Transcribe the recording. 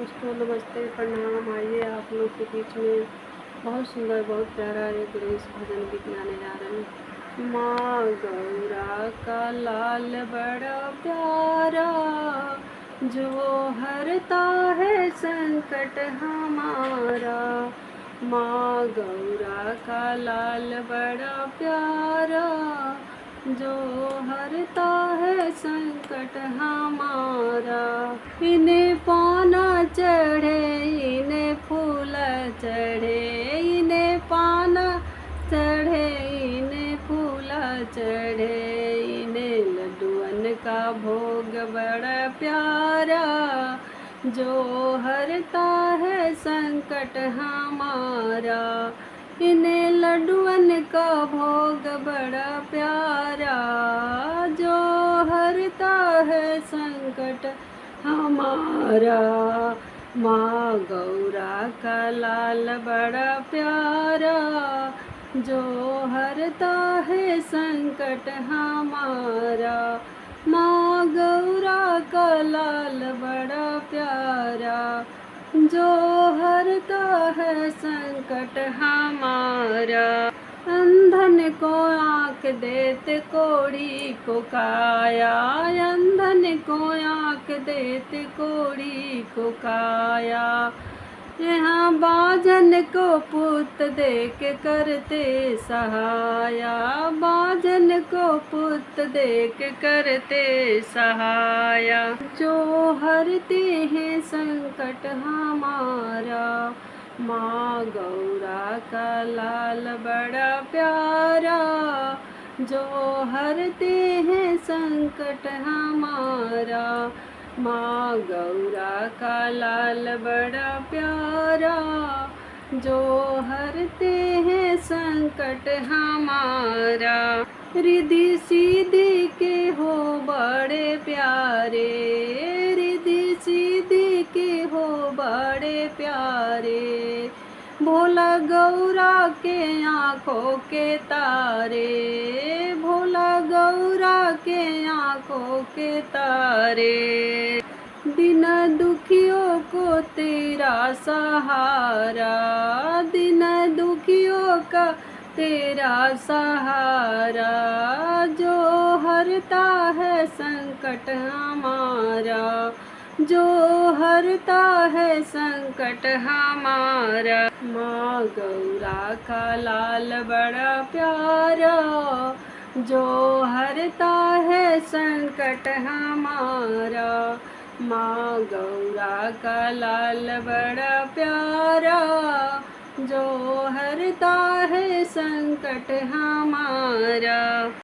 दोस्तों नमस्ते प्रणाम। आइए आप लोग के बीच में बहुत सुंदर बहुत प्यारा एक गणेश भजन गीत गाने जा रहे हैं। माँ गौरा का लाल बड़ा प्यारा, जो हरता है संकट हमारा। माँ गौरा का लाल बड़ा प्यारा, जो हरता है संकट हमारा। इन्हें पाना चढ़े इन्हें फूल चढ़े, इन्हें पाना चढ़े इन्हें फूल चढ़े, इन्हें लड्डुअन का भोग बड़ा प्यारा, जो हरता है संकट हमारा। इन्हें लड्डुअन का भोग बड़ा प्यारा, जो हरता है संकट हमारा। माँ गौरा का लाल बड़ा प्यारा, जो हरता है संकट हमारा। माँ गौरा का लाल बड़ा प्यारा, जो हरता है संकट हमारा। अंधन को आँख देते कोढ़ी को काया, अंधन को आँख देते कोढ़ी को काया। यहाँ बाजन को पुत दे के करते सहाया, बाजन को पुत दे के करते सहाया। जो हरते हैं संकट हमारा, माँ गौरा का लाल बड़ा प्यारा, जो हरते हैं संकट हमारा। माँ गौरा का लाल बड़ा प्यारा, जो हरते हैं संकट हमारा। रिद्धि सिद्धि के हो बड़े प्यारे, रिद्धि सिद्धि के हो बड़े प्यारे। भोला गौरा के आँखों के तारे, भोला गौरा के आँखों के तारे। दिन दुखियों को तेरा सहारा, दिन दुखियों का तेरा सहारा, जो हरता है संकट हमारा, जो हरता है संकट हमारा। माँ गौरा का लाल बड़ा प्यारा, जो हरता है संकट हमारा। माँ गौरा का लाल बड़ा प्यारा, जो हरता है संकट हमारा।